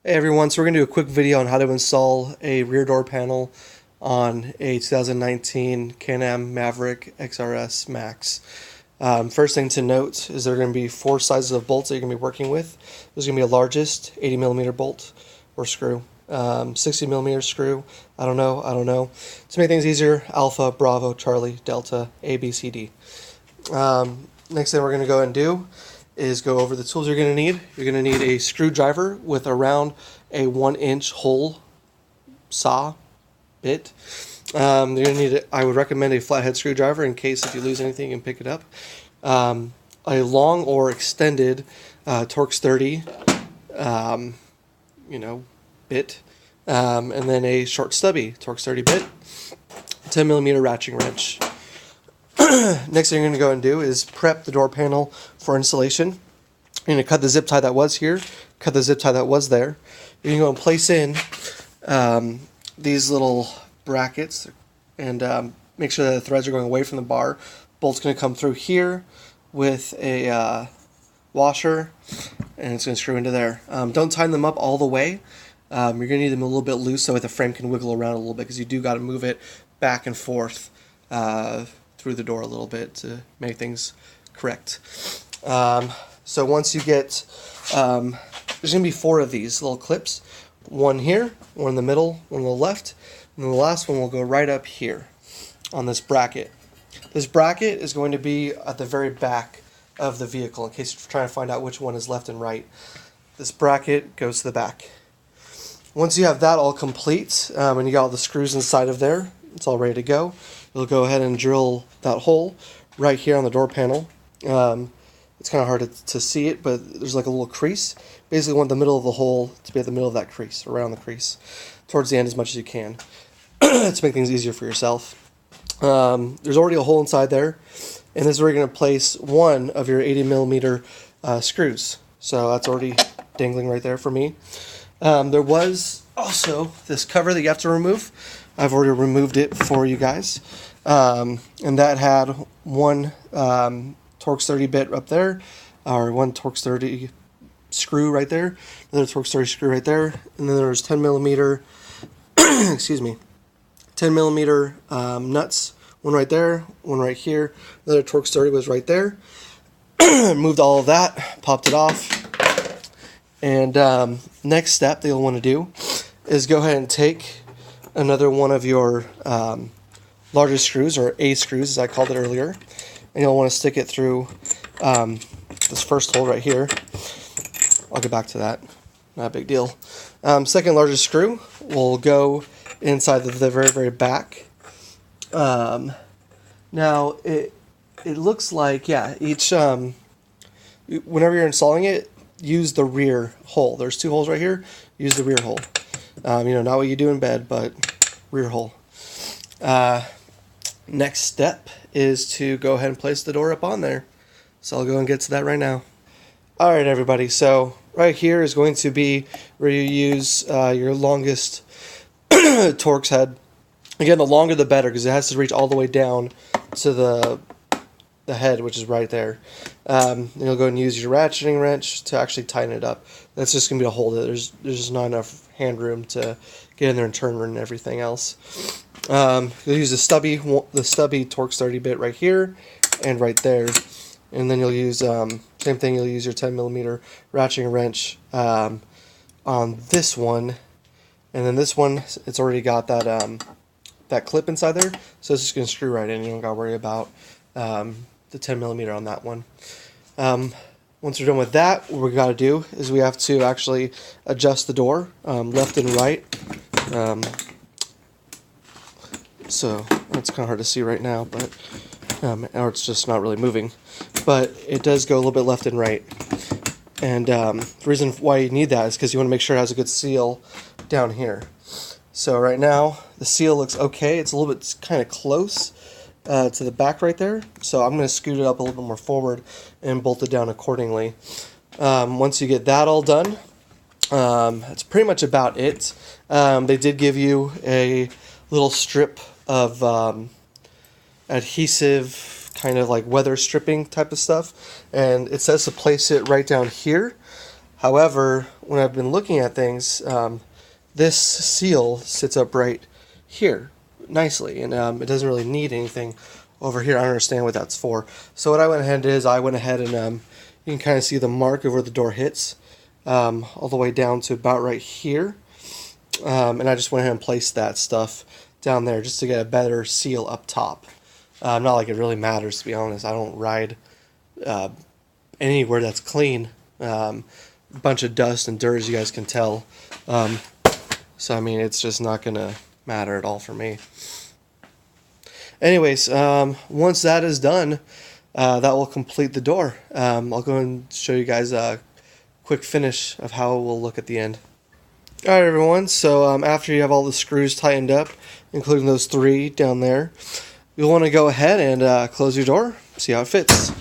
Hey everyone, so we're going to do a quick video on how to install a rear door panel on a 2019 Can-Am Maverick XRS Max. First thing to note is there are going to be four sizes of bolts that you're going to be working with. There's going to be a largest 80mm bolt or screw, 60mm screw, I don't know. To make things easier, Alpha, Bravo, Charlie, Delta, A, B, C, D. Next thing we're going to go ahead and do is go over the tools you're going to need. You're going to need a screwdriver with around a 1-inch hole saw bit. You're going to need, I would recommend a flathead screwdriver in case if you lose anything you can pick it up. A long or extended Torx 30 bit, and then a short stubby Torx 30 bit, 10mm ratcheting wrench. Next thing you're going to go and do is prep the door panel for installation. You're going to cut the zip tie that was here, cut the zip tie that was there. You're going to go and place in these little brackets and make sure that the threads are going away from the bar. Bolt's going to come through here with a washer, and it's going to screw into there. Don't tighten them up all the way. You're going to need them a little bit loose so that the frame can wiggle around a little bit, because you do got to move it back and forth through the door a little bit to make things correct. So once you get, there's going to be four of these little clips. One here, one in the middle, one on the left, and then the last one will go right up here on this bracket. This bracket is going to be at the very back of the vehicle in case you're trying to find out which one is left and right. This bracket goes to the back. Once you have that all complete, and you got all the screws inside of there, it's all ready to go. You'll go ahead and drill that hole right here on the door panel. It's kind of hard to see it, but there's like a little crease. Basically, you want the middle of the hole to be at the middle of that crease, around the crease, towards the end as much as you can, to make things easier for yourself. There's already a hole inside there, and this is where you're going to place one of your 80mm screws. So that's already dangling right there for me. There was also this cover that you have to remove. I've already removed it for you guys. And that had one Torx 30 bit up there, or one Torx 30 screw right there, another Torx 30 screw right there, and then there's 10mm, excuse me, 10mm nuts, one right there, one right here, another Torx 30 was right there. Moved all of that, popped it off, and next step that you'll want to do is go ahead and take another one of your largest screws, or A screws as I called it earlier, and you'll want to stick it through this first hole right here. I'll get back to that, not a big deal. Second largest screw will go inside the very, very back. Now it looks like, yeah, each whenever you're installing it, use the rear hole. There's two holes right here. Use the rear hole. Not what you do in bed, but rear hole. Next step is to go ahead and place the door up on there. So I'll go and get to that right now. Alright everybody, so right here is going to be where you use your longest Torx head. Again, the longer the better, because it has to reach all the way down to the head, which is right there. And you'll go and use your ratcheting wrench to actually tighten it up. That's just going to be to hold it. There's just not enough hand room to get in there and turn and everything else. You'll use the stubby Torx 30 bit right here and right there. And then you'll use, same thing, you'll use your 10mm ratcheting wrench on this one. And then this one, it's already got that that clip inside there, so it's just going to screw right in. You don't got to worry about the 10mm on that one. Once we're done with that, what we got to do is we have to actually adjust the door left and right. So that's kind of hard to see right now, but or it's just not really moving. But it does go a little bit left and right. And the reason why you need that is because you want to make sure it has a good seal down here. So right now, the seal looks okay. It's a little bit kind of close to the back right there. So I'm going to scoot it up a little bit more forward and bolt it down accordingly. Once you get that all done, that's pretty much about it. They did give you a little strip of adhesive, kind of like weather stripping type of stuff, and it says to place it right down here. However, when I've been looking at things, this seal sits up right here nicely, and it doesn't really need anything over here. I don't understand what that's for. So what I went ahead and did is I went ahead and you can kind of see the mark of where the door hits, all the way down to about right here. And I just went ahead and placed that stuff down there just to get a better seal up top. Not like it really matters, to be honest. I don't ride anywhere that's clean. Bunch of dust and dirt, as you guys can tell. So I mean, it's just not gonna matter at all for me. Anyways, once that is done, that will complete the door. I'll go and show you guys a quick finish of how it will look at the end. Alright everyone, so after you have all the screws tightened up, including those 3 down there, you'll want to go ahead and close your door, see how it fits.